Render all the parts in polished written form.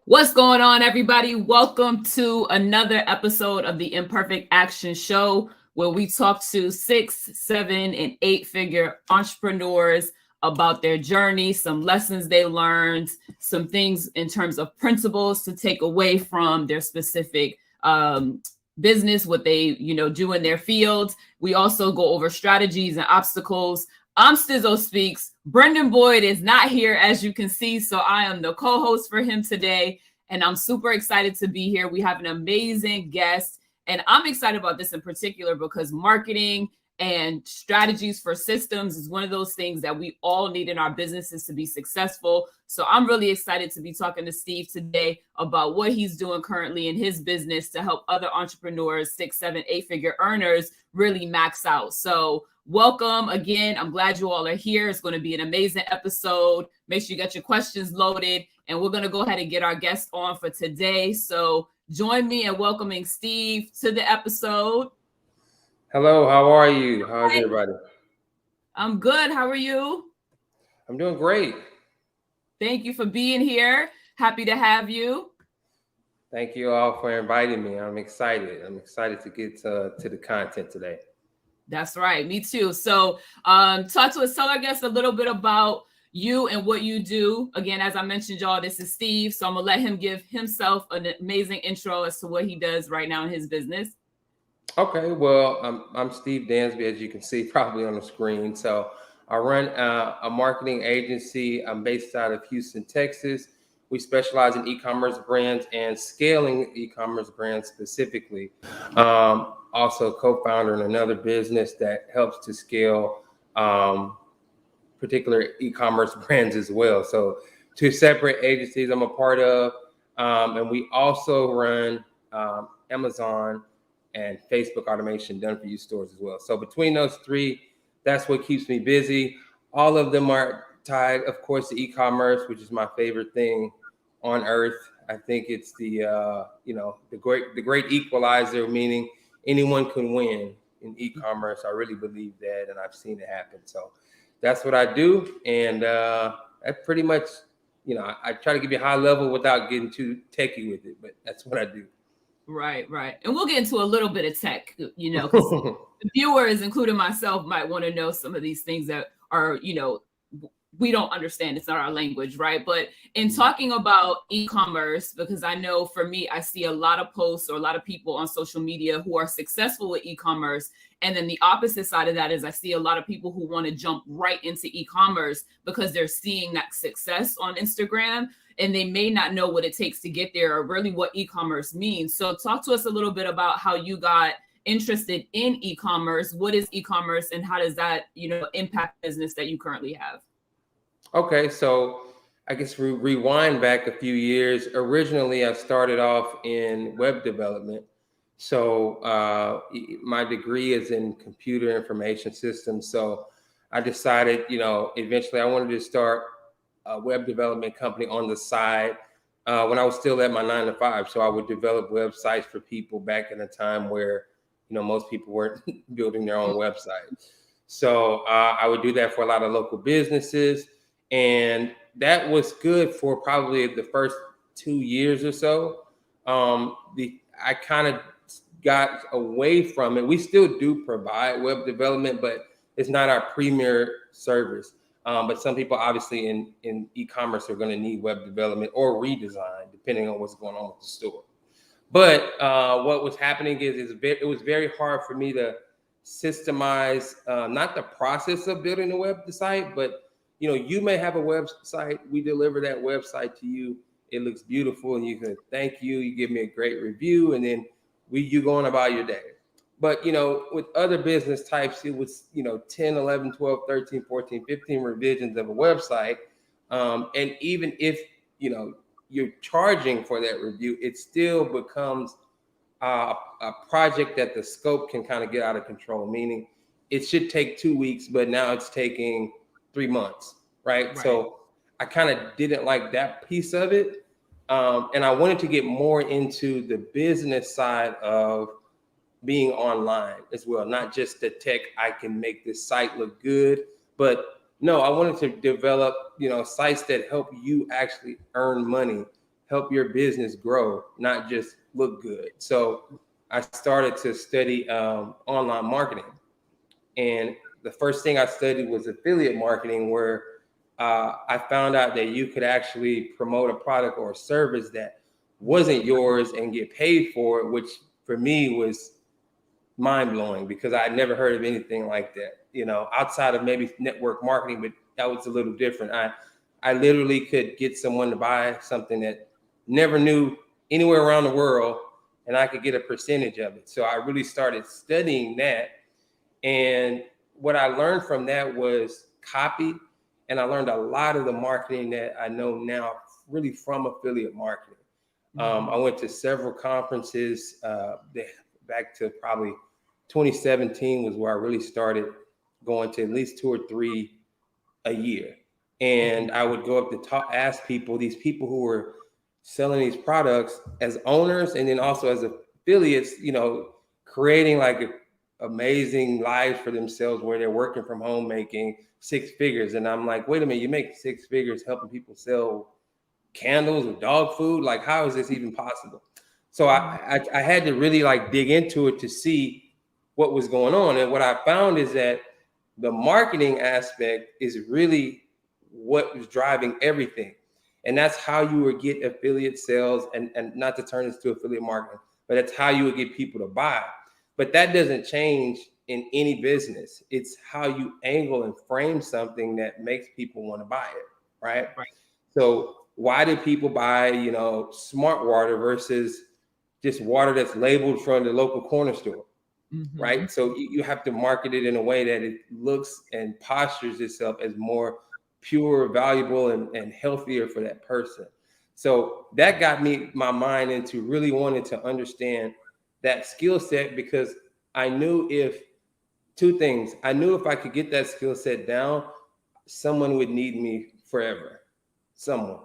What's going on, everybody? Welcome to another episode of the Imperfect Action Show, where we talk to 6, 7, and 8-figure entrepreneurs about their journey, some lessons they learned, some things in terms of principles to take away from their specific business, what they do in their fields. We also go over strategies and obstacles. I'm Stizzo Speaks. Brendan Boyd is not here, as you can see, so I am the co-host for him today, and I'm super excited to be here. We have an amazing guest, and I'm excited about this in particular because marketing and strategies for systems is one of those things that we all need in our businesses to be successful. So I'm really excited to be talking to Steve today about what he's doing currently in his business to help other entrepreneurs, 6, 7, 8-figure earners really max out. So welcome again. I'm glad you all are here. It's going to be an amazing episode. Make sure you got your questions loaded, and we're going to go ahead and get our guest on for today. So join me in welcoming Steve to the episode. Hello, how are you? How's everybody? I'm good. How are you? I'm doing great. Thank you for being here. Happy to have you. Thank you all for inviting me. I'm excited. I'm excited to get to the content today. That's right. Me too. So talk to us, tell our guests a little bit about you and what you do. Again, as I mentioned, y'all, this is Steve. So I'm going to let him give himself an amazing intro as to what he does right now in his business. Okay, well, I'm Steve Dansby, as you can see probably on the screen. So I run a marketing agency. I'm based out of Houston, Texas. We specialize in e-commerce brands and scaling e-commerce brands specifically. Also co-founder in another business that helps to scale particular e-commerce brands as well. So 2 separate agencies I'm a part of. And we also run Amazon and Facebook automation done for you stores as well. So between those 3, that's what keeps me busy. All of them are tied, of course, to e-commerce, which is my favorite thing on earth. I think it's the great equalizer, meaning anyone can win in e-commerce. I really believe that, and I've seen it happen. So that's what I do, and that pretty much, I try to give you a high level without getting too techie with it, but that's what I do. Right. And we'll get into a little bit of tech, because the viewers, including myself, might want to know some of these things that are, we don't understand. It's not our language, right? But in talking about e-commerce, because I know for me, I see a lot of posts or a lot of people on social media who are successful with e-commerce. And then the opposite side of that is I see a lot of people who want to jump right into e-commerce because they're seeing that success on Instagram, and they may not know what it takes to get there or really what e-commerce means. So talk to us a little bit about how you got interested in e-commerce. What is e-commerce, and how does that, impact business that you currently have? Okay, so I guess we rewind back a few years. Originally, I started off in web development. So my degree is in computer information systems. So I decided, eventually I wanted to start a web development company on the side when I was still at my 9 to 5. So I would develop websites for people back in a time where, most people weren't building their own website. So I would do that for a lot of local businesses. And that was good for probably the first 2 years or so. I kind of got away from it. We still do provide web development, but it's not our premier service. But some people obviously in e-commerce are going to need web development or redesign, depending on what's going on with the store. But what was happening is it was very hard for me to systemize not the process of building a website, but you may have a website. We deliver that website to you. It looks beautiful, and you can thank you. You give me a great review, and then you go on about your day. But, with other business types, it was, 10, 11, 12, 13, 14, 15 revisions of a website. And even if, you're charging for that review, it still becomes a project that the scope can kind of get out of control, meaning it should take 2 weeks, but now it's taking 3 months, right? So I kind of didn't like that piece of it. And I wanted to get more into the business side of being online as well, not just the tech. I can make this site look good, but no, I wanted to develop, sites that help you actually earn money help your business grow, not just look good. So I started to study online marketing. And the first thing I studied was affiliate marketing, where I found out that you could actually promote a product or a service that wasn't yours and get paid for it, which for me was mind blowing because I had never heard of anything like that, outside of maybe network marketing, but that was a little different. I literally could get someone to buy something that never knew anywhere around the world, and I could get a percentage of it. So I really started studying that. And what I learned from that was copy. And I learned a lot of the marketing that I know now really from affiliate marketing. I went to several conferences back to probably 2017 was where I really started going to at least 2 or 3 a year. And I would go up to ask people, these people who were selling these products as owners and then also as affiliates, creating like amazing lives for themselves where they're working from home making 6 figures. And I'm like, wait a minute, you make 6 figures helping people sell candles or dog food? Like, how is this even possible? So I had to really like dig into it to see what was going on. And what I found is that the marketing aspect is really what was driving everything. And that's how you would get affiliate sales, and not to turn this to affiliate marketing, but that's how you would get people to buy. But that doesn't change in any business. It's how you angle and frame something that makes people want to buy it, right? So why do people buy, smart water versus just water that's labeled from the local corner store, right? So you have to market it in a way that it looks and postures itself as more pure, valuable, and healthier for that person. So that got my mind into really wanting to understand that skill set, because I knew two things. I knew if I could get that skill set down, someone would need me forever. Someone,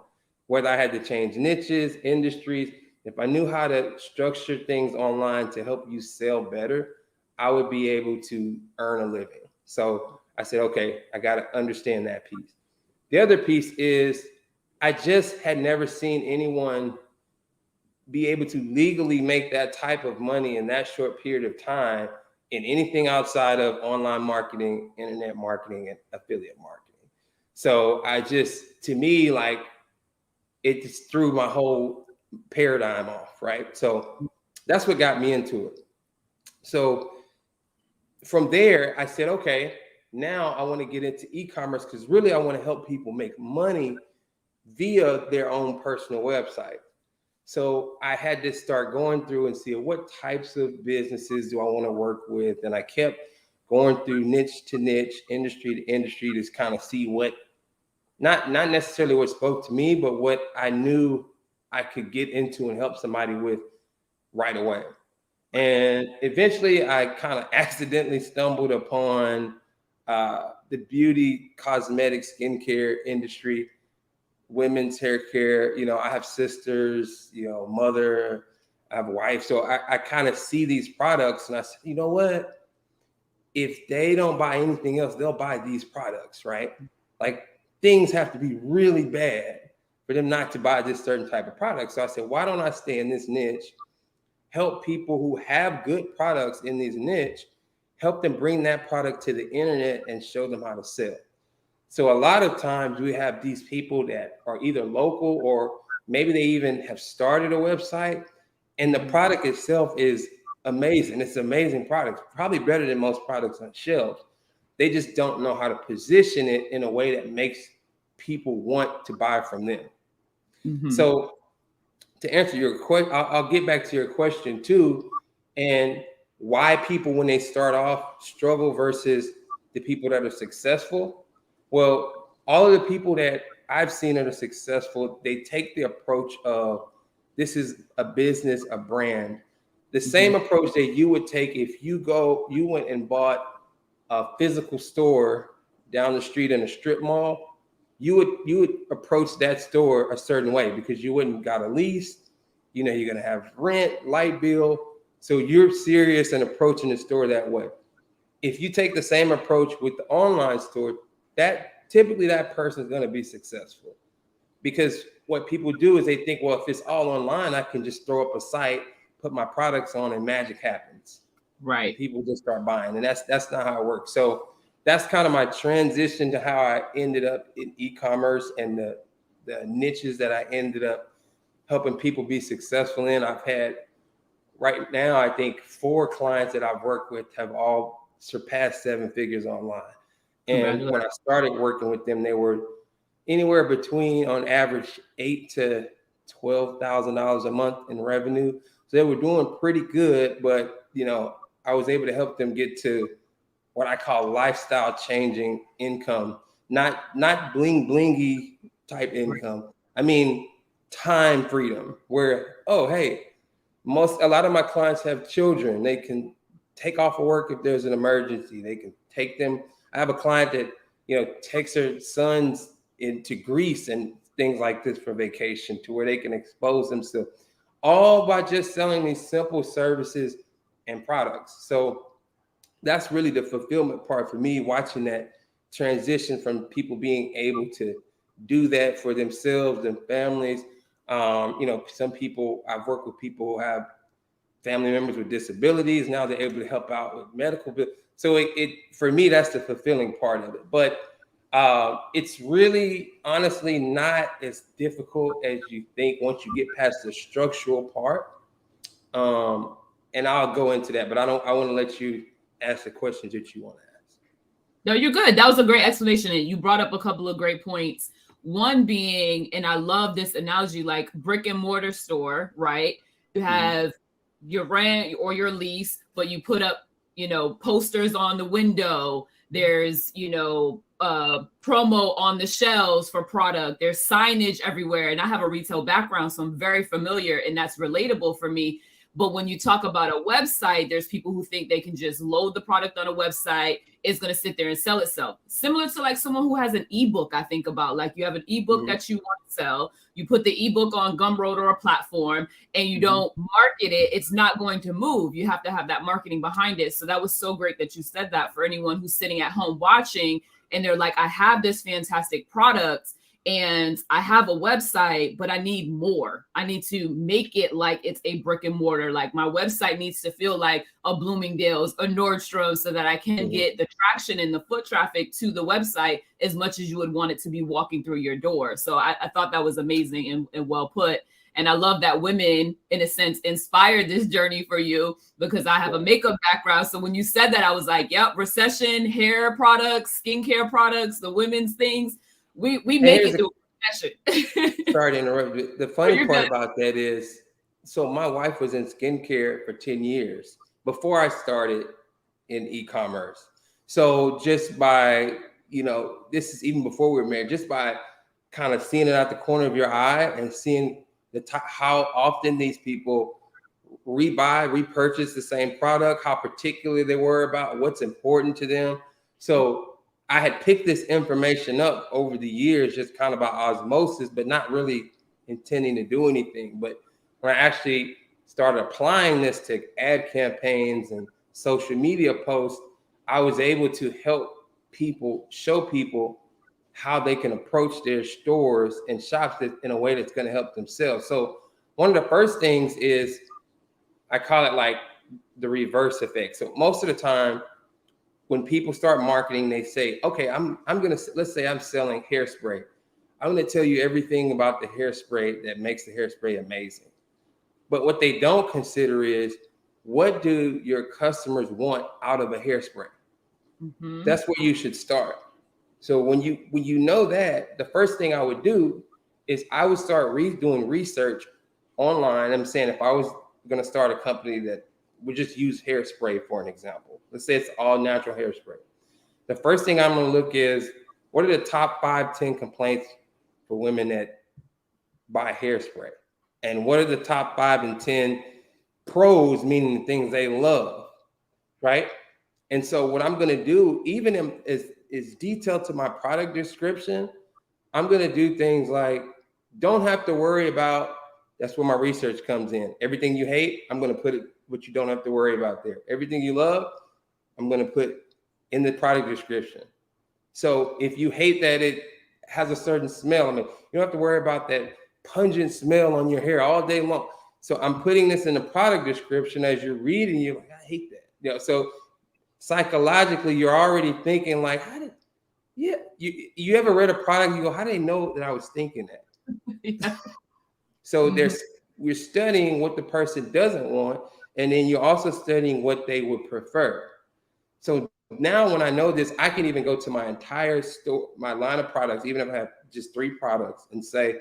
whether I had to change niches, industries, if I knew how to structure things online to help you sell better, I would be able to earn a living. So I said, okay, I got to understand that piece. The other piece is I just had never seen anyone be able to legally make that type of money in that short period of time in anything outside of online marketing, internet marketing, and affiliate marketing. So to me, like, it just threw my whole paradigm off, right? So that's what got me into it. So from there, I said, okay, now I want to get into e-commerce, because really I want to help people make money via their own personal website. So I had to start going through and see what types of businesses do I want to work with. And I kept going through niche to niche, industry to industry, to kind of see what, not necessarily what spoke to me, but what I knew I could get into and help somebody with right away. And eventually I kind of accidentally stumbled upon the beauty, cosmetic, skincare industry, women's hair care. I have sisters, mother, I have a wife. So I kind of see these products and I said, you know what? If they don't buy anything else, they'll buy these products, right? Like, things have to be really bad for them not to buy this certain type of product. So I said, why don't I stay in this niche, help people who have good products in this niche, help them bring that product to the internet and show them how to sell. So a lot of times we have these people that are either local or maybe they even have started a website, and the product itself is amazing. It's an amazing product, probably better than most products on shelves. They just don't know how to position it in a way that makes people want to buy from them. So to answer your question, I'll get back to your question too, and why people, when they start off, struggle versus the people that are successful. Well, all of the people that I've seen that are successful, they take the approach of, this is a business, a brand. The same approach that you would take if you went and bought a physical store down the street in a strip mall. You would approach that store a certain way, because you wouldn't got a lease. You're gonna have rent, light bill. So you're serious and approaching the store that way. If you take the same approach with the online store, that typically that person is going to be successful. because what people do is they think, well, if it's all online, I can just throw up a site, put my products on, and magic happens. Right. People just start buying, and that's not how it works. So that's kind of my transition to how I ended up in e-commerce and the niches that I ended up helping people be successful in. I've had right now, I think 4 clients that I've worked with have all surpassed 7 figures online. And when I started working with them, they were anywhere between, on average, $8,000 to $12,000 a month in revenue. So they were doing pretty good, but I was able to help them get to what I call lifestyle changing income, not bling blingy type income. I mean, time freedom, where, oh, hey, a lot of my clients have children. They can take off of work if there's an emergency. They can take them. I have a client that, takes her sons into Greece and things like this for vacation, to where they can expose themselves, all by just selling these simple services and products. So that's really the fulfillment part for me, watching that transition from people being able to do that for themselves and families. Some people, I've worked with people who have family members with disabilities. Now they're able to help out with medical bills. So it for me, that's the fulfilling part of it. But it's really, honestly, not as difficult as you think once you get past the structural part. And I'll go into that, but I want to let you ask the questions that you want to ask. No, you're good. That was a great explanation. And you brought up a couple of great points. One being, and I love this analogy, like brick and mortar store, right? You have your rent or your lease, but you put up, posters on the window. There's, promo on the shelves for product. There's signage everywhere. And I have a retail background, so I'm very familiar, and that's relatable for me. But when you talk about a website, there's people who think they can just load the product on a website. It's going to sit there and sell itself. Similar to like someone who has an ebook, I think about, like you have an ebook that you want to sell. You put the ebook on Gumroad or a platform and you don't market it. It's not going to move. You have to have that marketing behind it. So that was so great that you said that, for anyone who's sitting at home watching and they're like, I have this fantastic product and I have a website, but I need more. I need to make it like it's a brick and mortar. Like my website needs to feel like a Bloomingdale's, a Nordstrom, so that I can get the traction and the foot traffic to the website as much as you would want it to be walking through your door. So I thought that was amazing and well put. And I love that women, in a sense, inspired this journey for you, because I have a makeup background. So when you said that, I was like, yep, recession, hair products, skincare products, the women's things. We make it through recession. Sorry to interrupt you. The funny part about that is, so my wife was in skincare for 10 years before I started in e-commerce. So just by, this is even before we were married, just by kind of seeing it out the corner of your eye and seeing how often these people repurchase the same product, how particular they were about what's important to them. So I had picked this information up over the years, just kind of by osmosis, but not really intending to do anything. But when I actually started applying this to ad campaigns and social media posts, I was able to help people, show people how they can approach their stores and shops in a way that's going to help themselves. So one of the first things is, I call it like the reverse effect. So most of the time, when people start marketing, they say, okay, let's say I'm selling hairspray. I'm going to tell you everything about the hairspray that makes the hairspray amazing. But what they don't consider is, what do your customers want out of a hairspray? That's where you should start. So when you know that, the first thing I would do is I would start doing research online. I'm saying, if I was going to start a company that would just use hairspray, for an example. Let's say it's all natural hairspray. The first thing I'm going to look is, what are the top 5, 10 complaints for women that buy hairspray? And what are the top 5 and 10 pros, meaning the things they love, right? And so what I'm going to do, even is detailed to my product description, I'm going to do things like, don't have to worry about, that's where my research comes in. Everything you hate, I'm going to put it, what you don't have to worry about there. Everything you love, I'm going to put in the product description. So if you hate that it has a certain smell. I mean, you don't have to worry about that pungent smell on your hair all day long. So I'm putting this in the product description. As you're reading, you're like, I hate that. So psychologically, you're already thinking like, you ever read a product, you go, how do they know that I was thinking that? Yeah. So we're studying what the person doesn't want, and then you're also studying what they would prefer. So now when I know this, I can even go to my entire store, my line of products, even if I have just 3 products, and say,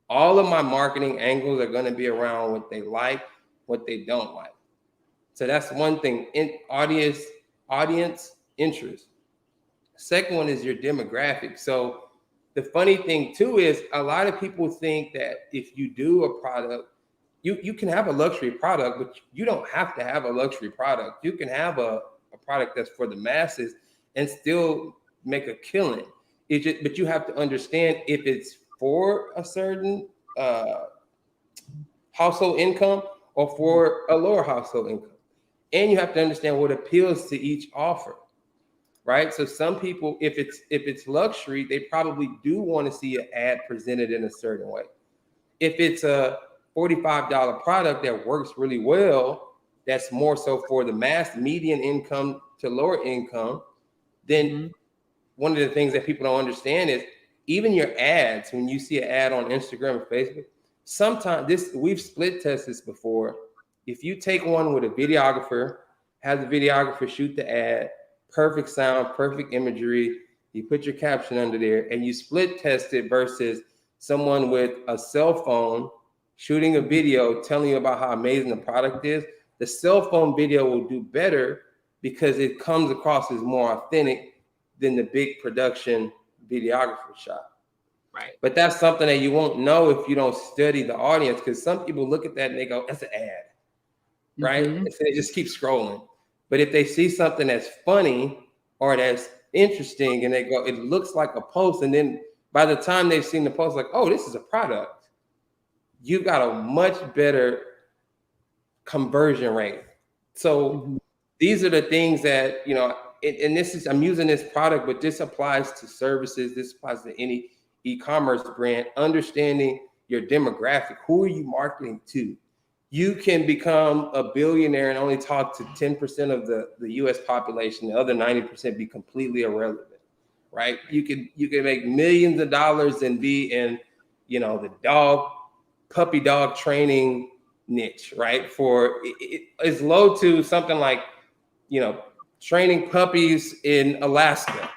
all of my marketing angles are going to be around what they like, what they don't like. So that's one thing. In audience interest. Second one is your demographic. So the funny thing too is a lot of people think that if you do a product, you can have a luxury product, but you don't have to have a luxury product. You can have a product that's for the masses and still make a killing. But you have to understand if it's for a certain household income or for a lower household income. And you have to understand what appeals to each offer. Right. So some people, if it's luxury, they probably do want to see an ad presented in a certain way. If it's a $45 product that works really well, that's more so for the mass median income to lower income, then one of the things that people don't understand is even your ads, when you see an ad on Instagram or Facebook, sometimes we've split tested this before. If you take one with a videographer, have the videographer shoot the ad, perfect sound, perfect imagery, you put your caption under there, and you split test it versus someone with a cell phone shooting a video telling you about how amazing the product is, the cell phone video will do better because it comes across as more authentic than the big production videographer shot. Right. But that's something that you won't know if you don't study the audience, because some people look at that and they go, that's an ad, right? And so they just keep scrolling. But if they see something that's funny or that's interesting and they go, it looks like a post, and then by the time they've seen the post, like, oh, this is a product, you've got a much better conversion rate. So these are the things that, and this is, I'm using this product, but this applies to services. This applies to any e-commerce brand. Understanding your demographic. Who are you marketing to? You can become a billionaire and only talk to 10% of the US population. The other 90% be completely irrelevant, right? You can make millions of dollars and be in, the puppy dog training niche, right? For it's low to something like, training puppies in Alaska.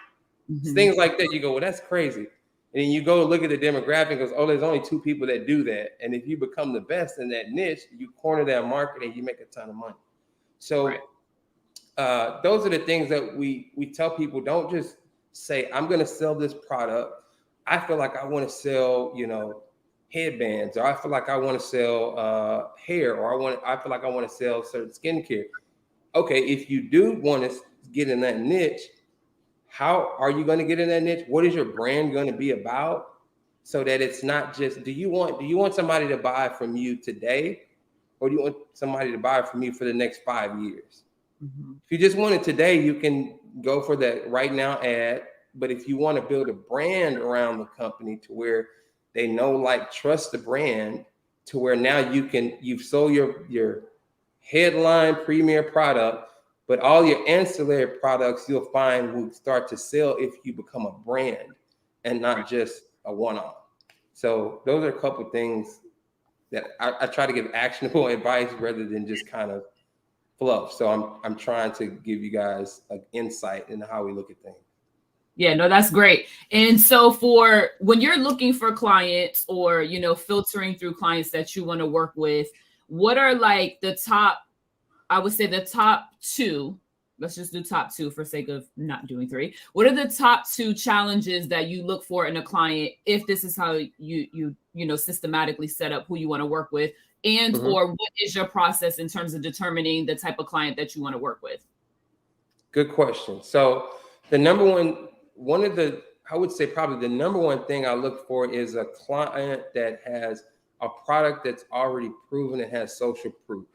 Things like that. You go, well, that's crazy. And then you go look at the demographic and goes, oh, there's only 2 people that do that. And if you become the best in that niche, you corner that market and you make a ton of money. So those are the things that we tell people. Don't just say, I'm going to sell this product. I feel like I want to sell, headbands, or I feel like I want to sell hair, or I feel like I want to sell certain skincare. Okay, if you do want to get in that niche, how are you going to get in that niche? What is your brand going to be about? So that it's not just, do you want somebody to buy from you today, or do you want somebody to buy from you for the next 5 years? If you just want it today, you can go for that right now ad. But if you want to build a brand around the company to where they know, like, trust the brand, to where now you've sold your headline premier product, but all your ancillary products you'll find will start to sell if you become a brand and not just a one-off. So those are a couple of things that I try to give actionable advice rather than just kind of fluff. So I'm trying to give you guys an insight into how we look at things. Yeah, no, that's great. And so for when you're looking for clients, or, filtering through clients that you want to work with, what are like the top, I would say the top 2, let's just do top 2 for sake of not doing 3. What are the top 2 challenges that you look for in a client, if this is how you systematically set up who you want to work with, and or what is your process in terms of determining the type of client that you want to work with? Good question. So the I would say probably the number one thing I look for is a client that has a product that's already proven and has social proof.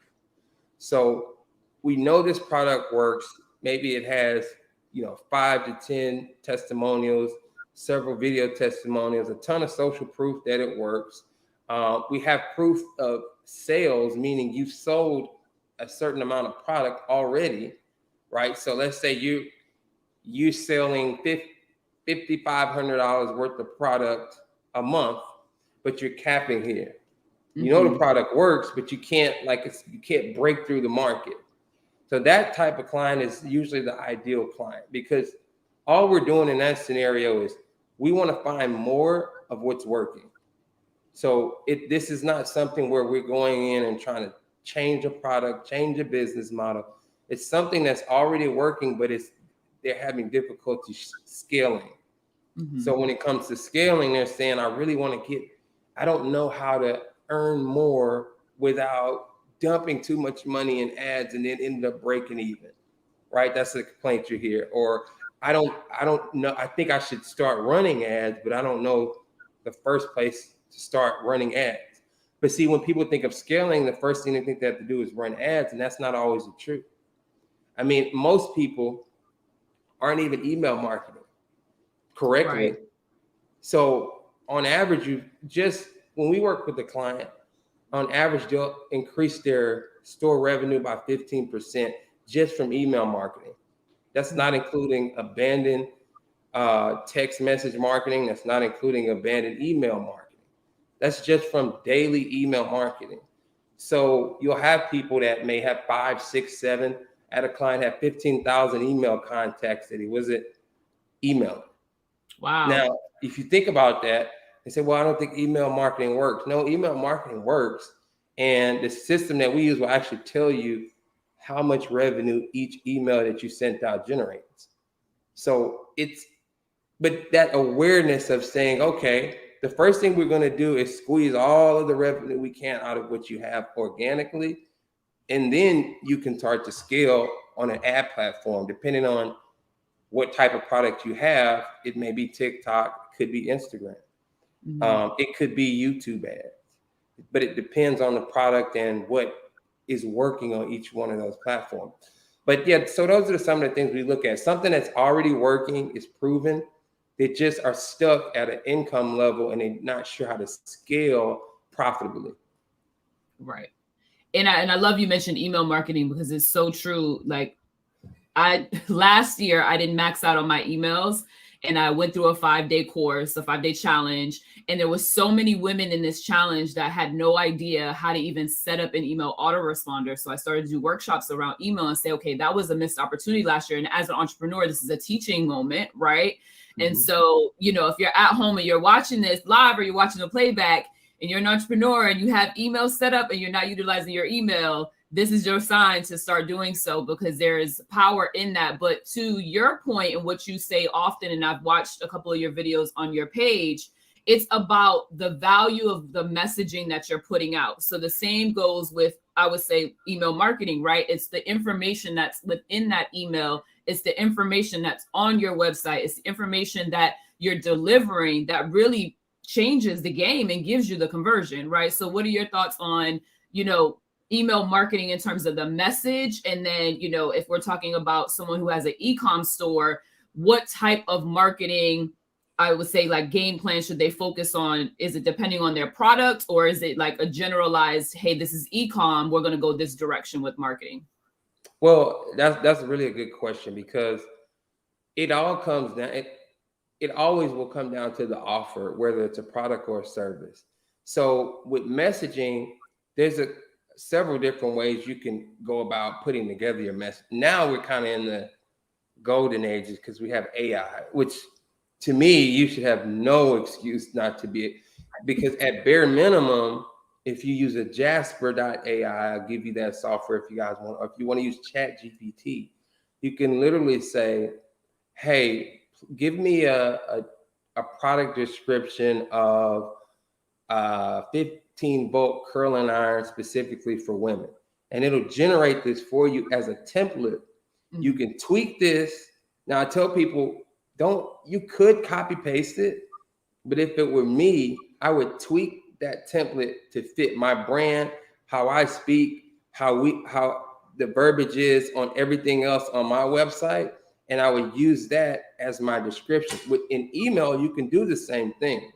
So we know this product works. Maybe it has, 5 to 10 testimonials. several video testimonials, a ton of social proof that it works. We have proof of sales, meaning you've sold a certain amount of product already, right? So let's say you're selling $5,500 worth of product a month, but you're capping here. You know the product works, but you can't break through the market. So that type of client is usually the ideal client, because all we're doing in that scenario is we want to find more of what's working. So this is not something where we're going in and trying to change a product, change a business model. It's something that's already working, but they're having difficulty scaling. So when it comes to scaling, they're saying, I don't know how to earn more without dumping too much money in ads and then end up breaking even, right? That's the complaint you hear. Or I don't know. I think I should start running ads, but I don't know the first place to start running ads. But see, when people think of scaling, the first thing they think they have to do is run ads, and that's not always the truth. I mean, most people aren't even email marketing correctly. Right. So on average, when we work with the client, on average, they'll increase their store revenue by 15% just from email marketing. That's not including abandoned text message marketing. That's not including abandoned email marketing. That's just from daily email marketing. So you'll have people that may have 5, 6, 7. I had a client have 15,000 email contacts that he wasn't emailing. Wow. Now, if you think about that, they say, well, I don't think email marketing works. No, email marketing works. And the system that we use will actually tell you how much revenue each email that you sent out generates. So but that awareness of saying, okay, the first thing we're going to do is squeeze all of the revenue we can out of what you have organically. And then you can start to scale on an ad platform, depending on what type of product you have. It may be TikTok, it could be Instagram. It could be YouTube ads, but it depends on the product and what is working on each one of those platforms. But yeah, so those are some of the things we look at. Something that's already working is proven. They just are stuck at an income level and they're not sure how to scale profitably. Right. And I love you mentioned email marketing, because it's so true. Like last year, I didn't max out on my emails. And I went through a 5-day course, a 5-day challenge. And there was so many women in this challenge that had no idea how to even set up an email autoresponder. So I started to do workshops around email and say, okay, that was a missed opportunity last year. And as an entrepreneur, this is a teaching moment, right? And so, if you're at home and you're watching this live or you're watching the playback and you're an entrepreneur and you have email set up and you're not utilizing your email, this is your sign to start doing so, because there is power in that. But to your point and what you say often, and I've watched a couple of your videos on your page, it's about the value of the messaging that you're putting out. So the same goes with, I would say, email marketing, right? It's the information that's within that email. It's the information that's on your website. It's the information that you're delivering that really changes the game and gives you the conversion, right? So what are your thoughts on, email marketing in terms of the message? And then, if we're talking about someone who has an e-com store, what type of marketing, I would say, like game plan should they focus on? Is it depending on their product, or is it like a generalized, hey, this is e-com, we're going to go this direction with marketing? Well, that's really a good question, because it all comes down, it always will come down to the offer, whether it's a product or a service. So with messaging, there's several different ways you can go about putting together your message. Now we're kind of in the golden ages because we have AI, which to me, you should have no excuse not to be, because at bare minimum, if you use a Jasper.ai, I'll give you that software if you guys want, or if you want to use ChatGPT, you can literally say, hey, give me a product description of 15-volt curling iron specifically for women. And it'll generate this for you as a template. You can tweak this. Now I tell people, you could copy paste it, but if it were me, I would tweak that template to fit my brand, how I speak, how the verbiage is on everything else on my website, and I would use that as my description. In email, you can do the same thing.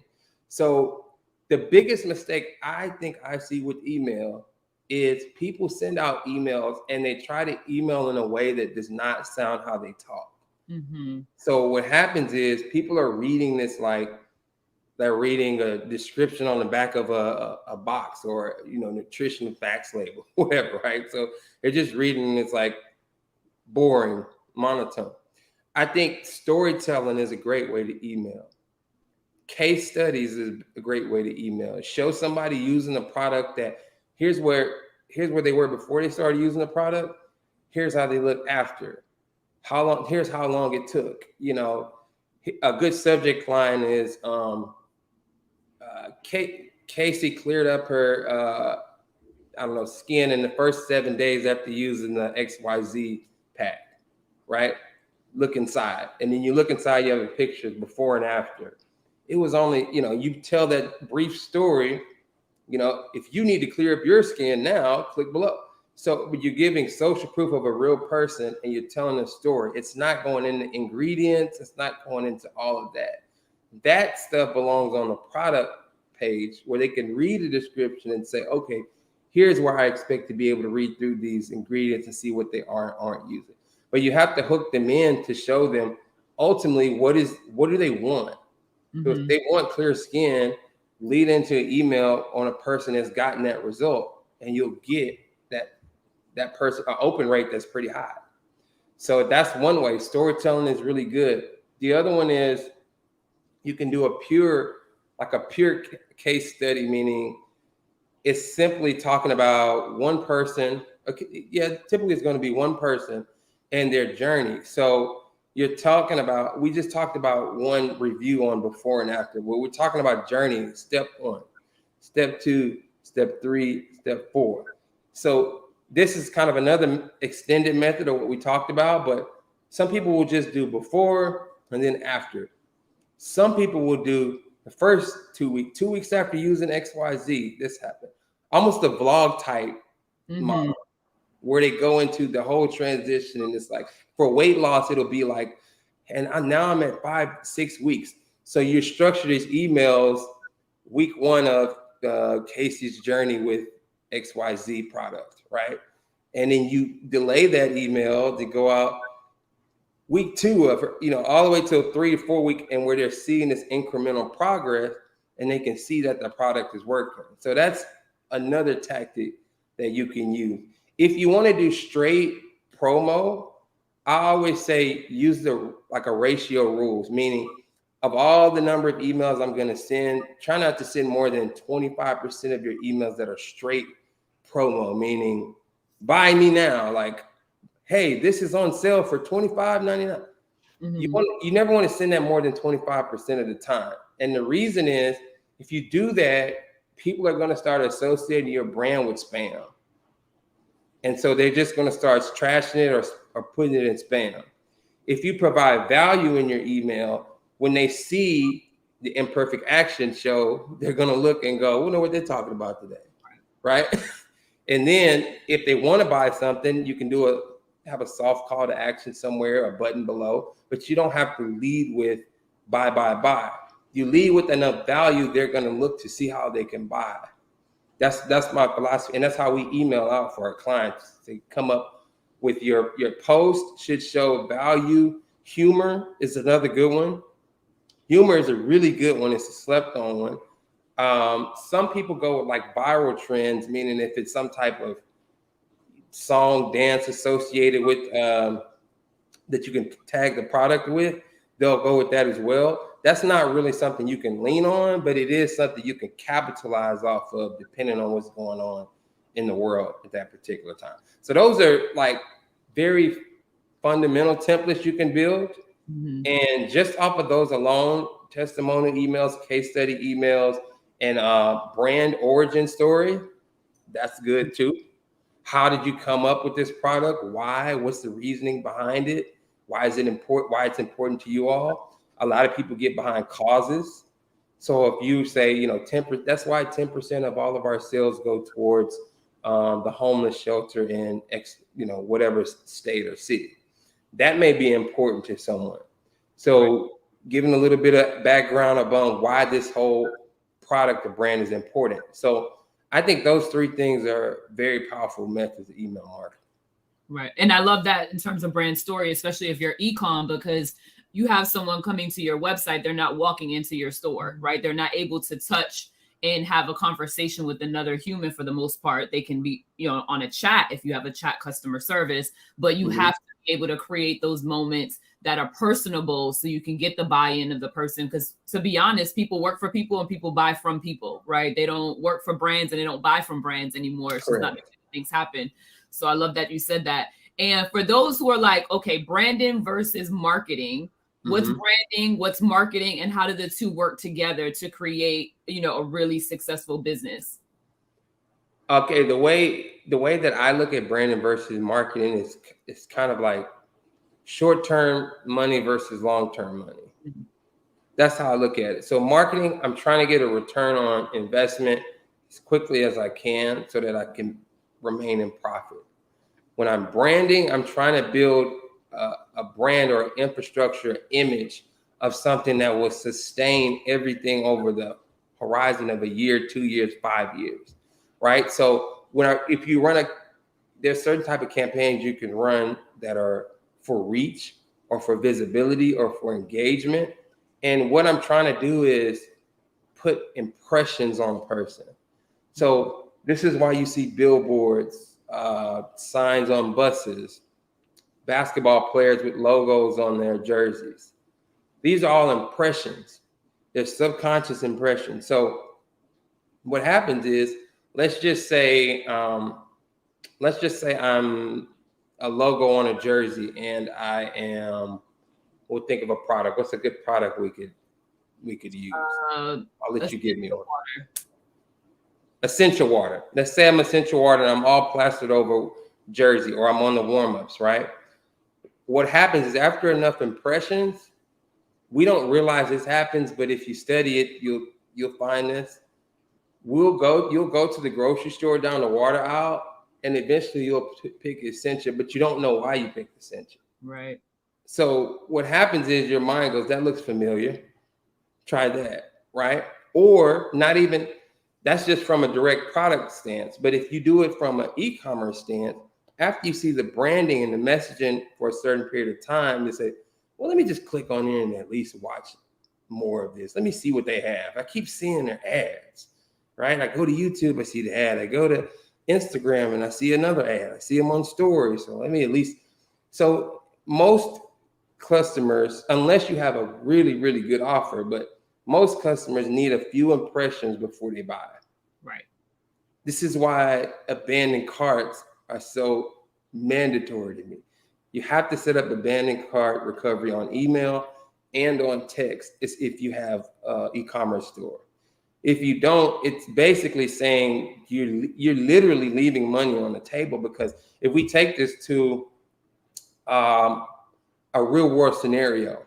So the biggest mistake I think I see with email is people send out emails and they try to email in a way that does not sound how they talk. Mm-hmm. So what happens is people are reading this like they're reading a description on the back of a box or nutrition facts label, whatever, right? So they're just reading it's like boring, monotone. I think storytelling is a great way to email. Case studies is a great way to email. Show somebody using a product that here's where they were before they started using the product. Here's how they look after. Here's how long it took. A good subject line is Casey cleared up her skin in the first 7 days after using the XYZ pack, right? Look inside. And then you look inside, you have a picture before and after. It was only, you tell that brief story, if you need to clear up your skin now, click below. So but you're giving social proof of a real person and you're telling a story. It's not going into ingredients. It's not going into all of that. That stuff belongs on the product page where they can read the description and say, okay, here's where I expect to be able to read through these ingredients and see what they aren't using. But you have to hook them in to show them ultimately what do they want. So if they want clear skin, lead into an email on a person that's gotten that result, and you'll get that person an open rate that's pretty high. So that's one way. Storytelling is really good. The other one is you can do a pure case study, meaning it's simply talking about one person. Okay, yeah, typically it's going to be one person and their journey. So you're talking about, we just talked about one review on before and after. Well, we're talking about journey, step 1, step 2, step 3, step 4. So this is kind of another extended method of what we talked about, but some people will just do before and then after. Some people will do the first 2 weeks, 2 weeks after using XYZ, this happened. Almost a vlog type model where they go into the whole transition. And it's like for weight loss, it'll be like, and now I'm at 5-6 weeks. So you structure these emails, week 1 of Casey's journey with XYZ product, right? And then you delay that email to go out week 2 of, all the way till 3 to 4 week, and where they're seeing this incremental progress and they can see that the product is working. So that's another tactic that you can use. If you want to do straight promo, I always say use a ratio rules, meaning of all the number of emails I'm going to send, try not to send more than 25% of your emails that are straight promo, meaning buy me now, like, hey, this is on sale for $25.99. You never want to send that more than 25% of the time. And the reason is, if you do that, people are going to start associating your brand with spam. And so they're just going to start trashing it or putting it in spam. If you provide value in your email, when they see the Imperfect Action show, they're going to look and go, we know what they're talking about today, right? And then if they want to buy something, you can have a soft call to action somewhere, a button below, but you don't have to lead with buy. You lead with enough value, they're going to look to see how they can buy. That's my philosophy, and that's how we email out for our clients. To come up with your post should show value. Humor is another good one. Humor is a really good one. It's a slept on one. Some people go with like viral trends, meaning if it's some type of song, dance associated with that you can tag the product with, they'll go with that as well. That's not really something you can lean on, but it is something you can capitalize off of depending on what's going on in the world at that particular time. So those are like very fundamental templates you can build. And just off of those alone, testimonial emails, case study emails, and brand origin story, that's good too. How did you come up with this product? Why? What's the reasoning behind it? Why is it important? Why it's important to you all? A lot of people get behind causes. So if you say, 10%, that's why 10% of all of our sales go towards the homeless shelter in whatever state or city. that may be important to someone. So giving a little bit of background about why this whole product or brand is important. So I think those three things are very powerful methods of email marketing. Right. And I love that in terms of brand story, especially if you're e-com, because you have someone coming to your website, they're not walking into your store, right? They're not able to touch and have a conversation with another human for the most part. They can be, on a chat if you have a chat customer service, but you have to be able to create those moments that are personable so you can get the buy-in of the person. Because to be honest, people work for people and people buy from people, right? They don't work for brands and they don't buy from brands anymore. It's just not making things happen. So I love that you said that. And for those who are like, okay, branding versus marketing, what's branding, what's marketing, and how do the two work together to create, a really successful business? Okay, the way that I look at branding versus marketing is it's kind of like short-term money versus long-term money. That's how I look at it. So marketing, I'm trying to get a return on investment as quickly as I can so that I can remain in profit. When I'm branding, I'm trying to build a brand or infrastructure image of something that will sustain everything over the horizon of a year, 2 years, 5 years, right? So if you run there's certain type of campaigns you can run that are for reach or for visibility or for engagement. And what I'm trying to do is put impressions on a person. So this is why you see billboards, signs on buses, basketball players with logos on their jerseys. These are all impressions. They're subconscious impressions. So what happens is, let's just say I'm a logo on a jersey and we'll think of a product. What's a good product we could use? I'll let you give me one. Essential water. Let's say I'm Essential Water and I'm all plastered over jersey, or I'm on the warm-ups, right? What happens is after enough impressions, we don't realize this happens, but if you study it, you'll find this. You'll go to the grocery store down the water aisle, and eventually you'll pick Essential, but you don't know why you picked Essential. Right. So what happens is your mind goes, that looks familiar. Try that, right? Or not even, that's just from a direct product stance. But if you do it from an e-commerce stance, after you see the branding and the messaging for a certain period of time, you say, well, let me just click on here and at least watch more of this. Let me see what they have. I keep seeing their ads, right? I go to YouTube, I see the ad. I go to Instagram and I see another ad. I see them on stories. So let me at least, so most customers, unless you have a really, really good offer, but most customers need a few impressions before they buy. Right. This is why abandoned carts are so mandatory to me. You have to set up abandoned cart recovery on email and on text. It's if you have an e-commerce store. If you don't, it's basically saying you're literally leaving money on the table, because if we take this to a real world scenario,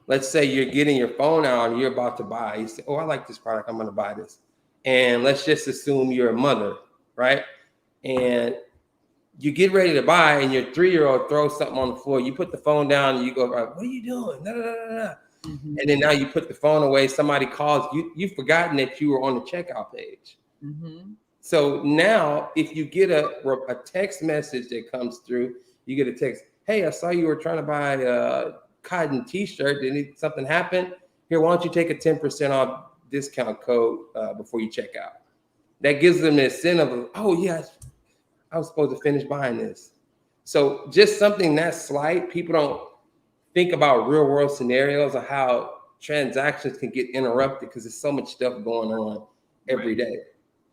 let's say you're getting your phone out and you're about to buy. You say, oh, I like this product. I'm going to buy this. And let's just assume you're a mother, right? And you get ready to buy and your 3-year-old throws something on the floor. You put the phone down and you go, what are you doing? Da, da, da, da. Mm-hmm. And then now you put the phone away. Somebody calls you. You've forgotten that you were on the checkout page. Mm-hmm. So now if you get a text message that comes through, you get a text, hey, I saw you were trying to buy a cotton t-shirt. Did something happen? Here, why don't you take a 10% off discount code before you check out? That gives them the incentive of, oh, yes, I was supposed to finish buying this. So just something that slight, people don't think about real world scenarios of how transactions can get interrupted because there's so much stuff going on every day.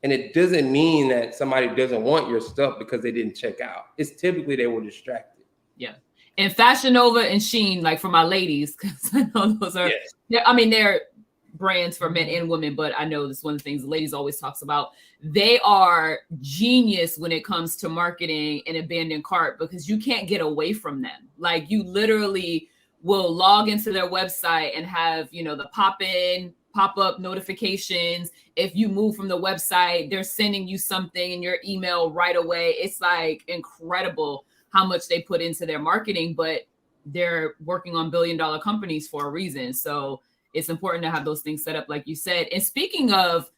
And it doesn't mean that somebody doesn't want your stuff because they didn't check out. It's typically they were distracted. Yeah. And Fashion Nova and Shein, like for my ladies, because I know those are, they're brands for men and women, but I know this is one of the things the ladies always talks about. They are genius when it comes to marketing and abandoned cart, because you can't get away from them. Like you literally will log into their website and have, the pop-up notifications. If you move from the website, they're sending you something in your email right away. It's like incredible how much they put into their marketing. But they're working on billion-dollar companies for a reason. So it's important to have those things set up, like you said. And speaking of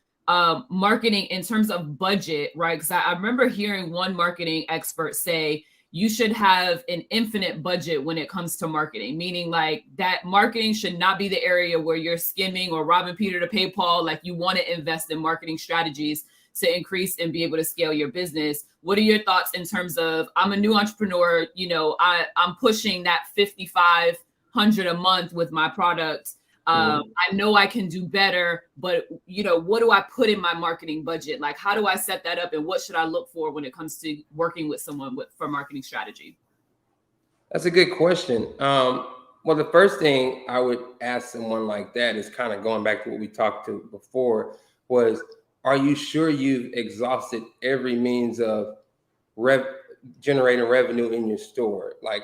marketing in terms of budget, right? Because I remember hearing one marketing expert say you should have an infinite budget when it comes to marketing, meaning like that marketing should not be the area where you're skimming or robbing Peter to pay Paul. Like you want to invest in marketing strategies to increase and be able to scale your business. What are your thoughts in terms of, I'm a new entrepreneur, I'm pushing that 5,500 a month with my product. I know I can do better, but what do I put in my marketing budget? Like, how do I set that up, and what should I look for when it comes to working with someone for marketing strategy? That's a good question. Well, the first thing I would ask someone like that is kind of going back to what we talked to before was, are you sure you've exhausted every means of generating revenue in your store? Like,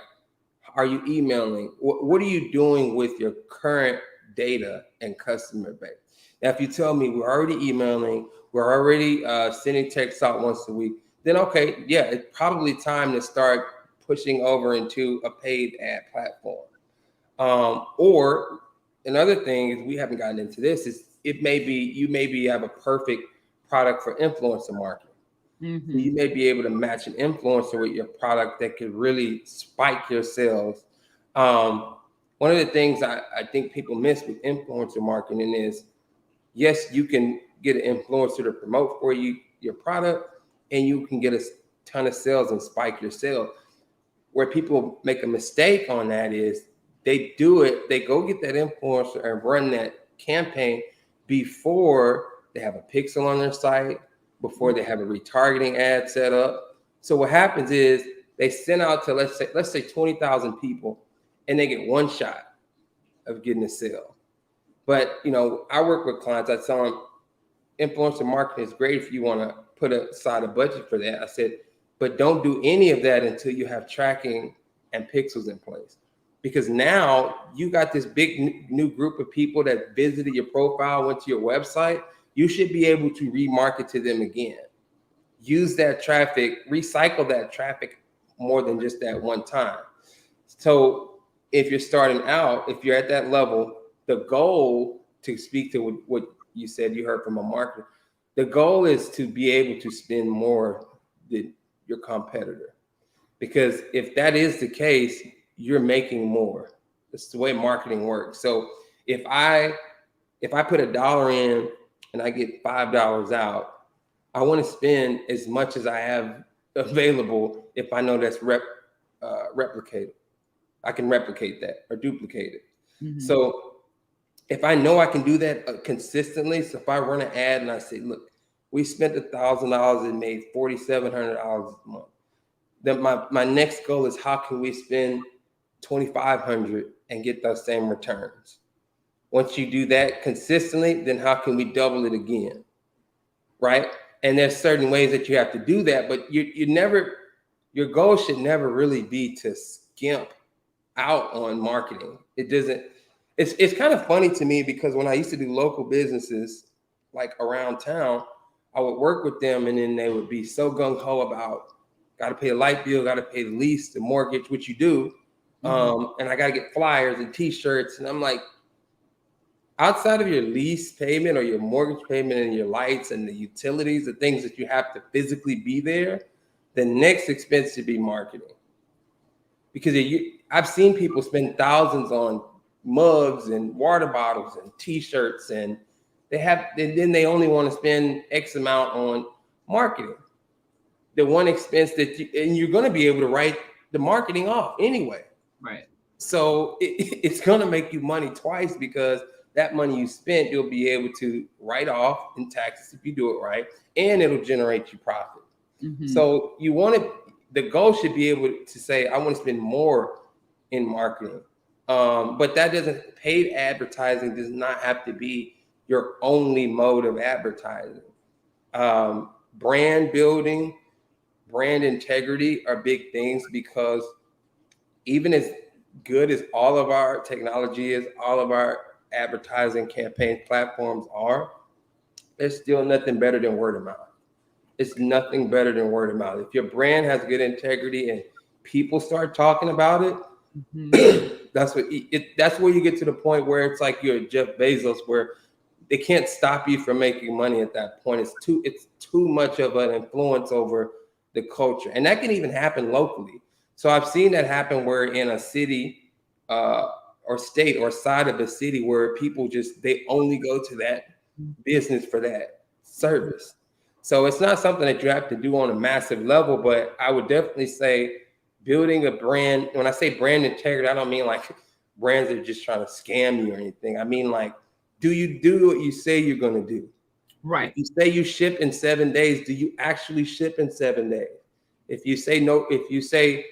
are you emailing? What are you doing with your current data and customer base? Now, if you tell me we're already emailing, we're already sending texts out once a week, then okay, yeah, it's probably time to start pushing over into a paid ad platform. Or another thing is, we haven't gotten into this, is you maybe have a perfect product for influencer marketing. Mm-hmm. So you may be able to match an influencer with your product that could really spike your sales. One of the things I think people miss with influencer marketing is, yes, you can get an influencer to promote for you your product, and you can get a ton of sales and spike your sales. Where people make a mistake on that is they go get that influencer and run that campaign before they have a pixel on their site, before they have a retargeting ad set up. So what happens is they send out to, let's say 20,000 people, and they get one shot of getting a sale. But I work with clients. I tell them influencer marketing is great if you want to put aside a budget for that. I said, but don't do any of that until you have tracking and pixels in place. Because now you got this big new group of people that visited your profile, went to your website. You should be able to remarket to them again. Use that traffic, recycle that traffic more than just that one time. So if you're starting out, if you're at that level, the goal, to speak to what you said, you heard from a marketer, the goal is to be able to spend more than your competitor. Because if that is the case, you're making more. That's the way marketing works. So if I put $1 in and I get $5 out, I want to spend as much as I have available if I know that's replicated. I can replicate that or duplicate it. Mm-hmm. So if I know I can do that consistently, so if I run an ad and I say, look, we spent $1,000 and made $4,700 a month, then my next goal is, how can we spend $2,500 and get those same returns? Once you do that consistently, then how can we double it again? Right? And there's certain ways that you have to do that, but your goal should never really be to skimp out on marketing. It's kind of funny to me, because when I used to do local businesses like around town, I would work with them, and then they would be so gung-ho about, got to pay a light bill, got to pay the lease, the mortgage, which you do. And I got to get flyers and t-shirts. And I'm like, outside of your lease payment or your mortgage payment and your lights and the utilities, the things that you have to physically be there, the next expense should be marketing. Because I've seen people spend thousands on mugs and water bottles and t-shirts, and then they only want to spend X amount on marketing. The one expense and you're going to be able to write the marketing off anyway. Right. So it's going to make you money twice, because that money you spent, you'll be able to write off in taxes if you do it right, and it'll generate you profit. Mm-hmm. So the goal should be able to say, I want to spend more in marketing. But paid advertising does not have to be your only mode of advertising. Brand building, brand integrity are big things, because even as good as all of our technology is, all of our advertising campaign platforms are, there's still nothing better than word of mouth. It's nothing better than word of mouth. If your brand has good integrity and people start talking about it, That's that's where you get to the point where it's like you're Jeff Bezos, where they can't stop you from making money at that point. It's too much of an influence over the culture, and that can even happen locally. So I've seen that happen where in a city or state or side of a city where people they only go to that business for that service. So it's not something that you have to do on a massive level, but I would definitely say building a brand. When I say brand integrity, I don't mean like brands that are just trying to scam you or anything. I mean like, do you do what you say you're going to do? Right. If you say you ship in 7 days, do you actually ship in 7 days? If you say no, if you say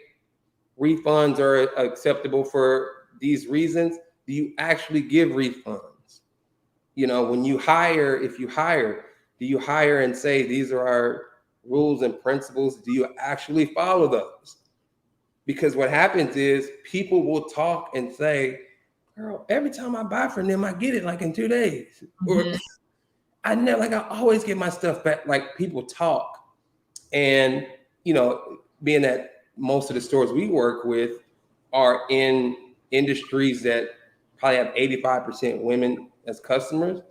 refunds are acceptable for these reasons, do you actually give refunds? You know, when you hire, if you hire, do you hire and say these are our rules and principles? Do you actually follow those? Because what happens is people will talk and say, girl, every time I buy from them, I get it like in 2 days. Or I never, like, I always get my stuff back. Like, people talk. And, you know, being that most of the stores we work with are in industries that probably have 85% women as customers,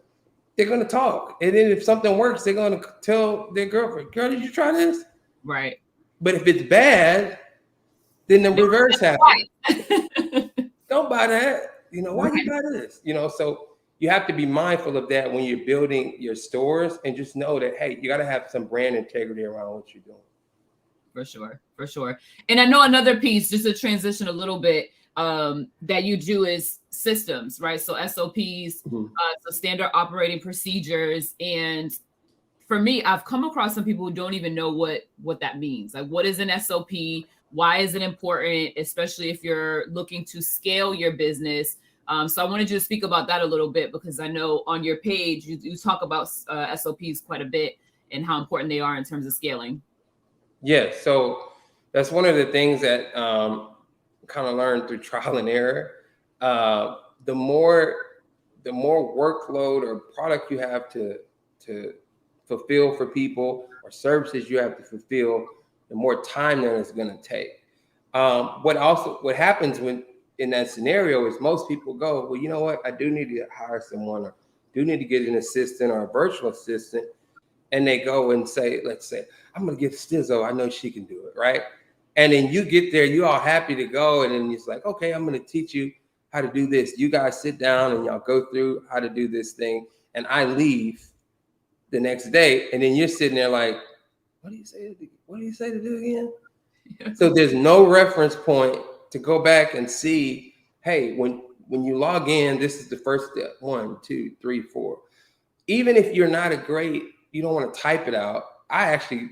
they're going to talk. And then if something works, they're going to tell their girlfriend, girl, did you try this? Right. But if it's bad, then the reverse happens. Don't buy that. You know, why you buy this? You know, so you have to be mindful of that when you're building your stores, and just know that, hey, you got to have some brand integrity around what you're doing. For sure. For sure. And I know another piece, just to transition a little bit, that you do is systems, right? So SOPs, so standard operating procedures. And for me, I've come across some people who don't even know what that means. Like, what is an SOP? Why is it important, especially if you're looking to scale your business? So I wanted you to speak about that a little bit, because I know on your page you talk about SOPs quite a bit and how important they are in terms of scaling. Yeah, so that's one of the things that kind of learned through trial and error. The more workload or product you have to fulfill for people, or services you have to fulfill, the more time that it's going to take. What happens when in that scenario is most people go, well, you know what? I do need to hire someone, or do need to get an assistant or a virtual assistant. And they go and say, let's say, I'm going to get Stizzo. I know she can do it, right? And then you get there, you're all happy to go. And then it's like, okay, I'm going to teach you how to do this. You guys sit down and y'all go through how to do this thing. And I leave the next day. And then you're sitting there like, what do you say? What do you say to do again? Yeah. So there's no reference point to go back and see, hey, when you log in, this is the first step. 1, 2, 3, 4. Even if you're not you don't want to type it out, I actually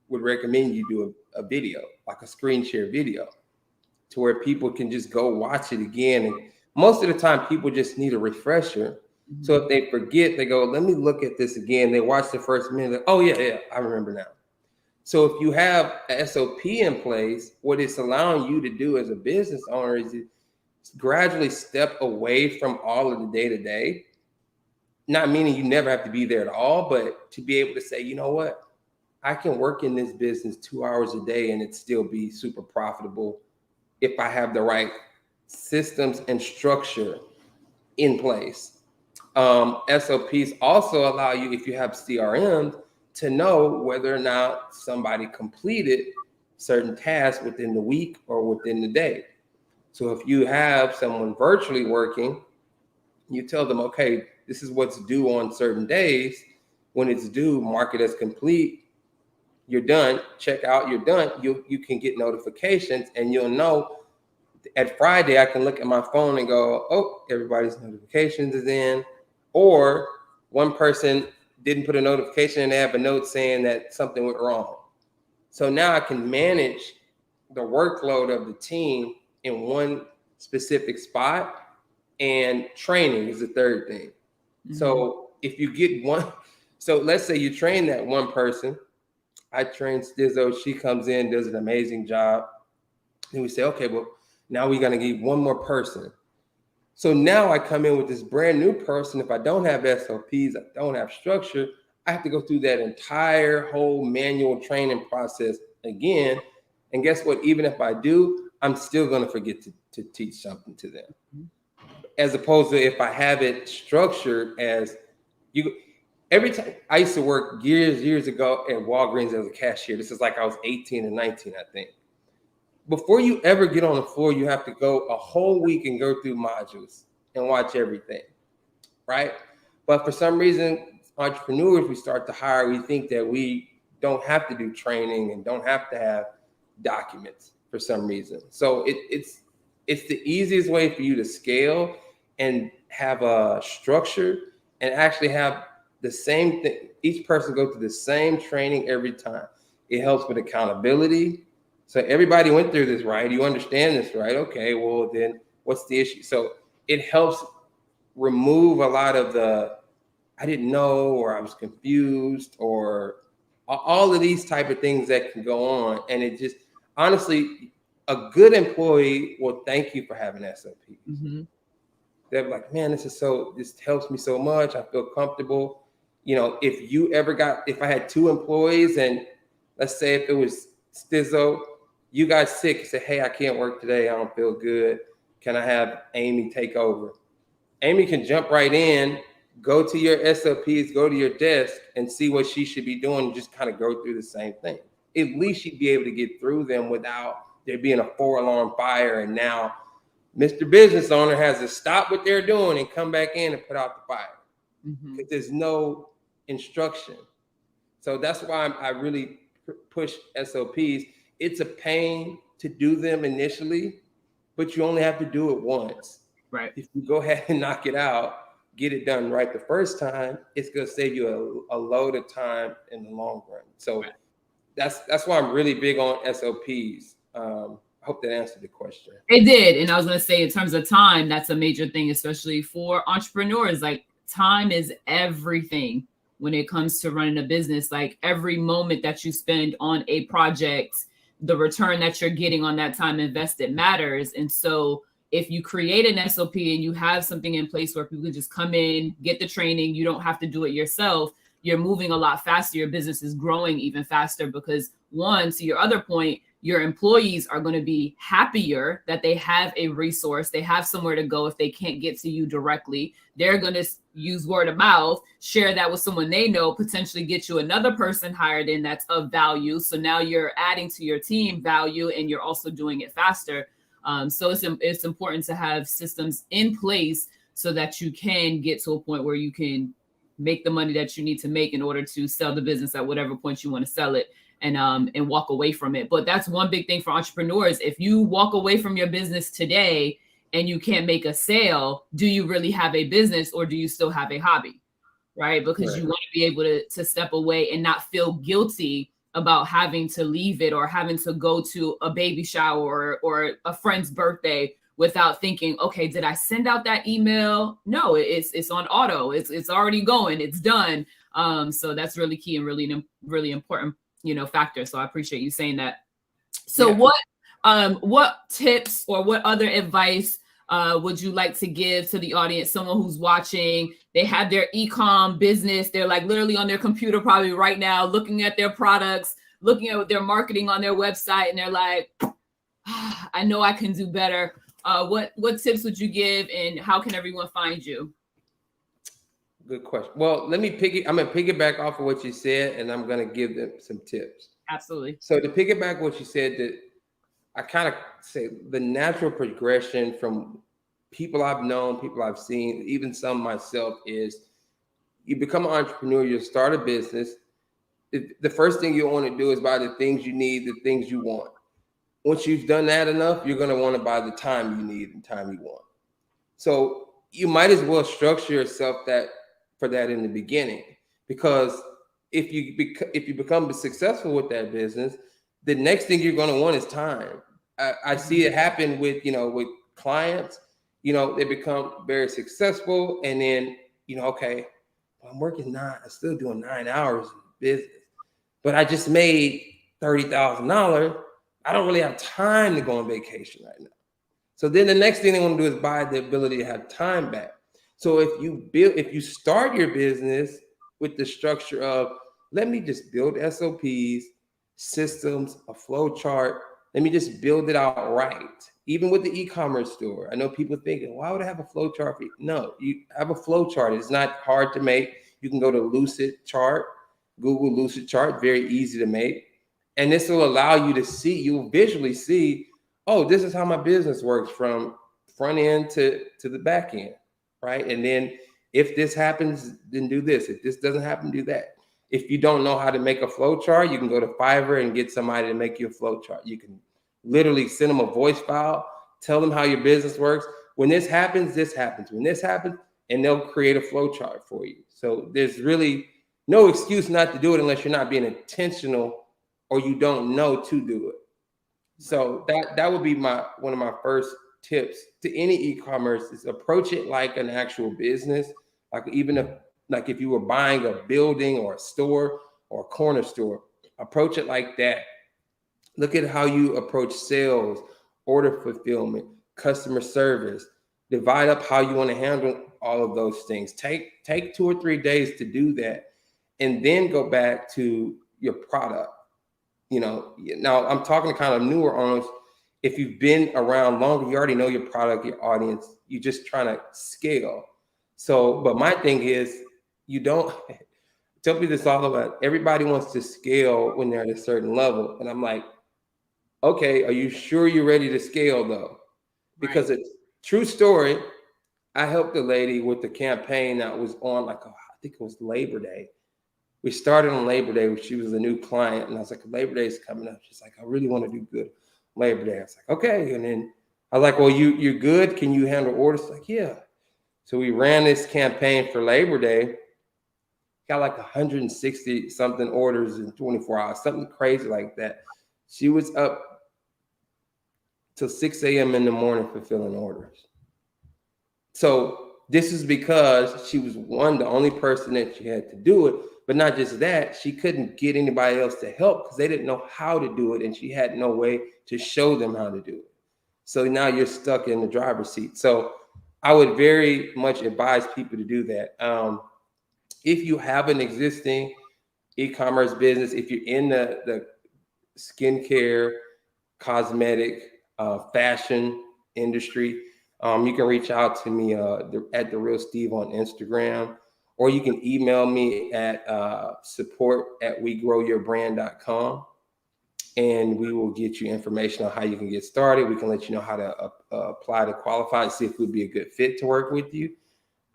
would recommend you do a video, like a screen share video, to where people can just go watch it again. And most of the time, people just need a refresher. So if they forget, they go, let me look at this again. They watch the first minute, like, oh yeah, I remember now. So if you have a SOP in place, what it's allowing you to do as a business owner is gradually step away from all of the day-to-day. Not meaning you never have to be there at all, but to be able to say, you know what, I can work in this business 2 hours a day and it still be super profitable if I have the right systems and structure in place. SOPs also allow you, if you have CRMs, to know whether or not somebody completed certain tasks within the week or within the day. So if you have someone virtually working, you tell them, okay, this is what's due on certain days. When it's due, mark it as complete. You're done. Check out. You're done. You can get notifications, and you'll know. At Friday, I can look at my phone and go, oh, everybody's notifications is in. Or one person didn't put a notification and they have a note saying that something went wrong. So now I can manage the workload of the team in one specific spot. And training is the third thing. So if you get one, so let's say you train that one person. I train Stizzo. She comes in, does an amazing job. And we say, okay, well, now we're going to get one more person. So now I come in with this brand new person. If I don't have SOPs, I don't have structure, I have to go through that entire whole manual training process again. And guess what? Even if I do, I'm still going to forget to teach something to them. As opposed to if I have it structured as you, every time I used to work years ago at Walgreens as a cashier. This is like I was 18 and 19, I think. Before you ever get on the floor, you have to go a whole week and go through modules and watch everything, right? But for some reason, entrepreneurs, we start to hire, we think that we don't have to do training and don't have to have documents for some reason. So it's the easiest way for you to scale and have a structure and actually have the same thing. Each person go through the same training every time. It helps with accountability. So everybody went through this, right? You understand this, right? Okay, well then what's the issue? So it helps remove a lot of the I didn't know, or I was confused, or all of these type of things that can go on. And it just, honestly, a good employee will thank you for having SOPs. Mm-hmm. They're like, man, this helps me so much. I feel comfortable. You know, if I had 2 employees and let's say if it was Stizzo, you got sick, say, hey, I can't work today. I don't feel good. Can I have Amy take over? Amy can jump right in, go to your SOPs, go to your desk and see what she should be doing, and just kind of go through the same thing. At least she'd be able to get through them without there being a 4-alarm fire. And now Mr. Business Owner has to stop what they're doing and come back in and put out the fire. Mm-hmm. There's no instruction. So that's why I really push SOPs. It's a pain to do them initially, but you only have to do it once. Right. If you go ahead and knock it out, get it done right the first time, it's going to save you a load of time in the long run. So right. That's why I'm really big on SOPs. I hope that answered the question. It did. And I was going to say, in terms of time, that's a major thing, especially for entrepreneurs. Like, time is everything when it comes to running a business. Like, every moment that you spend on a project, the return that you're getting on that time invested matters. And so if you create an SOP and you have something in place where people can just come in, get the training, you don't have to do it yourself, you're moving a lot faster. Your business is growing even faster because, one, to your other point, your employees are going to be happier that they have a resource. They have somewhere to go if they can't get to you directly. They're going to use word of mouth, share that with someone they know, potentially get you another person hired in that's of value. So now you're adding to your team value and you're also doing it faster. So it's important to have systems in place so that you can get to a point where you can make the money that you need to make in order to sell the business at whatever point you want to sell it and walk away from it. But that's one big thing for entrepreneurs. If you walk away from your business today and you can't make a sale, do you really have a business or do you still have a hobby? Right? Because you want to be able to step away and not feel guilty about having to leave it or having to go to a baby shower or a friend's birthday without thinking, okay, did I send out that email? No, it's on auto. It's already going. It's done. So that's really key and really important, factor. So I appreciate you saying that. So what tips or what other advice would you like to give to the audience? Someone who's watching, they have their e-com business. They're like literally on their computer probably right now, looking at their products, looking at their marketing on their website. And they're like, I know I can do better. What tips would you give and how can everyone find you? Good question. Well, I'm going to piggyback off of what you said and I'm going to give them some tips. Absolutely. So to piggyback what you said, that I kind of say the natural progression from people I've known, people I've seen, even some myself, is you become an entrepreneur, you start a business. The first thing you want to do is buy the things you need, the things you want. Once you've done that enough, you're going to want to buy the time you need and time you want. So you might as well structure yourself for that in the beginning, because if you become successful with that business, the next thing you're going to want is time. I see it happen with clients. They become very successful, and then okay, well, I'm working I'm still doing 9 hours in business, but I just made $30,000. I don't really have time to go on vacation right now. So then the next thing they want to do is buy the ability to have time back. So if you start your business with the structure of, let me just build SOPs, systems, a flow chart, Let me just build it out right. Even with the e-commerce store, I know people thinking, why would I have a flow chart? No, you have a flow chart. It's not hard to make. You can go to Lucid Chart, Google Lucid Chart, very easy to make. And this will allow you to see, you'll visually see, oh, this is how my business works from front end to the back end, right? And then if this happens, then do this. If this doesn't happen, do that. If you don't know how to make a flow chart, you can go to Fiverr and get somebody to make you a flow chart. You can literally send them a voice file, tell them how your business works. When this happens, this happens. When this happens, and they'll create a flow chart for you. So there's really no excuse not to do it unless you're not being intentional or you don't know to do it. So that would be one of my first tips to any e-commerce is approach it like an actual business. Like even if you were buying a building or a store or a corner store, approach it like that. Look at how you approach sales, order fulfillment, customer service. Divide up how you want to handle all of those things. Take 2 or 3 days to do that, and then go back to your product. Now I'm talking to kind of newer owners. If you've been around longer, you already know your product, your audience. You're just trying to scale. So, but my thing is, you don't tell me this all about. Everybody wants to scale when they're at a certain level, and I'm like, okay, are you sure you're ready to scale though? Because it's true story. I helped a lady with the campaign that was on I think it was Labor Day. We started on Labor Day. She was a new client, and I was like, Labor Day is coming up. She's like, I really want to do good Labor Day. I was like, okay. And then I was like, well, you're good. Can you handle orders? Like, yeah. So we ran this campaign for Labor Day. Got like 160 something orders in 24 hours, something crazy like that. She was up till 6 a.m. in the morning fulfilling orders. So this is because she was the only person that she had to do it. But not just that, she couldn't get anybody else to help because they didn't know how to do it, and she had no way to show them how to do it. So now you're stuck in the driver's seat. So I would very much advise people to do that. If you have an existing e-commerce business, if you're in the skincare, cosmetic, fashion industry, you can reach out to me at The Real Steve on Instagram, or you can email me at support@wegrowyourbrand.com, and we will get you information on how you can get started. We can let you know how to apply to qualify, see if it would be a good fit to work with you.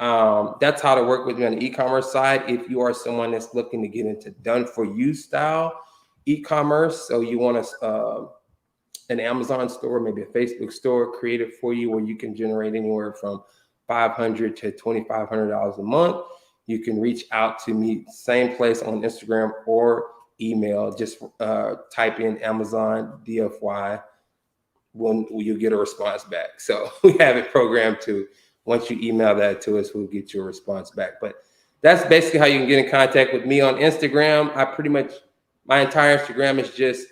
That's how to work with me on the e-commerce side. If you are someone that's looking to get into done-for-you style e-commerce, so you want an Amazon store, maybe a Facebook store created for you, where you can generate anywhere from $500 to $2,500 a month, you can reach out to me, same place on Instagram or email. Just type in Amazon DFY. When you'll get a response back. So we have it programmed to, once you email that to us, we'll get you a response back. But that's basically how you can get in contact with me on Instagram. My entire Instagram is just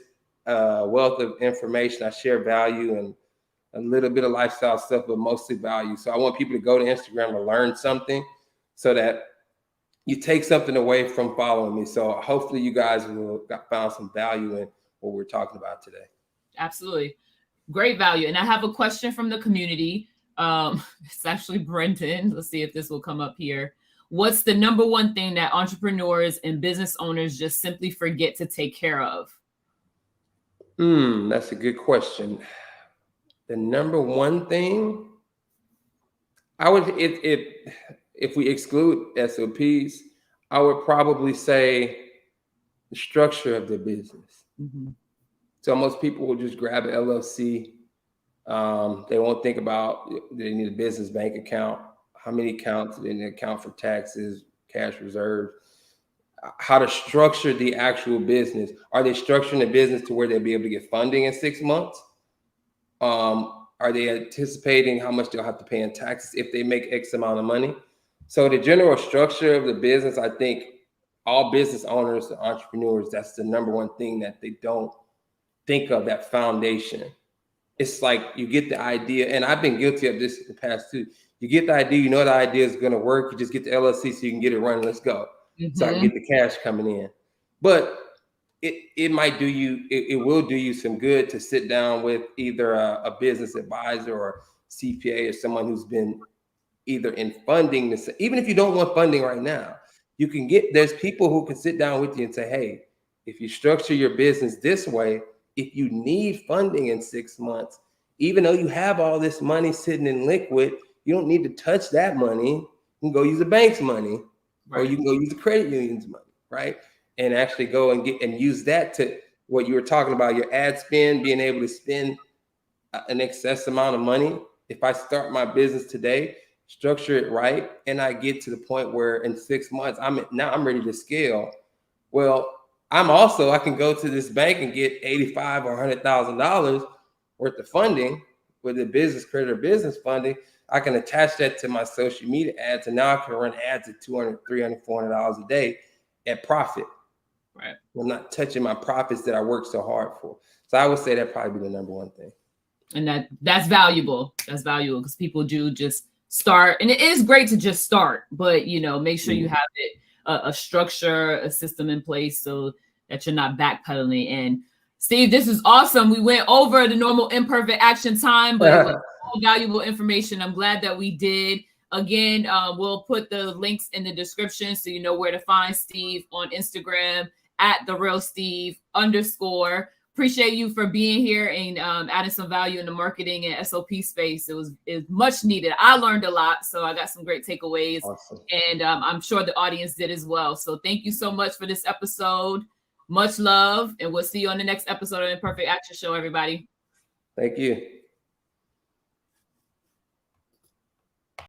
a wealth of information. I share value and a little bit of lifestyle stuff, but mostly value. So I want people to go to Instagram to learn something so that you take something away from following me. So hopefully you guys will found some value in what we're talking about today. Absolutely. Great value. And I have a question from the community. It's actually Brendan. Let's see if this will come up here. What's the number one thing that entrepreneurs and business owners just simply forget to take care of? That's a good question. The number one thing, if we exclude SOPs, I would probably say the structure of the business. Mm-hmm. So most people will just grab an LLC. They won't think about, they need a business bank account, how many accounts, they need to account for taxes, cash reserves, how to structure the actual business. Are they structuring the business to where they'll be able to get funding in 6 months? Are they anticipating how much they'll have to pay in taxes if they make X amount of money? So the general structure of the business, I think all business owners and entrepreneurs, that's the number one thing that they don't think of, that foundation. It's like you get the idea, and I've been guilty of this in the past too. You get the idea, you know the idea is going to work. You just get the LLC so you can get it running. Let's go. Mm-hmm. So I can get the cash coming in. But it might do you, it will do you some good to sit down with either a business advisor or CPA or someone who's been either in funding this. Even if you don't want funding right now, you can get, there's people who can sit down with you and say, hey, if you structure your business this way, if you need funding in 6 months, even though you have all this money sitting in liquid, you don't need to touch that money. You can go use the bank's money, or you can go use the credit union's money, right? And actually go and get and use that to what you were talking about, your ad spend, being able to spend an excess amount of money. If I start my business today, structure it right, and I get to the point where in 6 months I'm ready to scale. Well, I can go to this bank and get $85,000 or $100,000 worth of funding with the business credit or business funding. I can attach that to my social media ads, and now I can run ads at $200, $300, $400 a day at profit. Right. I'm not touching my profits that I worked so hard for. So I would say that'd probably be the number one thing. And that's valuable. That's valuable because people do just start, and it is great to just start, but make sure you have a structure, a system in place so that you're not backpedaling. And Steve, this is awesome. We went over the normal imperfect action time, but it was all valuable information. I'm glad that we did. Again, we'll put the links in the description so you know where to find Steve on Instagram at @TheRealSteve_. Appreciate you for being here and adding some value in the marketing and SOP space. It was much needed. I learned a lot, so I got some great takeaways. Awesome. And I'm sure the audience did as well. So thank you so much for this episode. Much love, and we'll see you on the next episode of Imperfect Action Show, everybody. Thank you.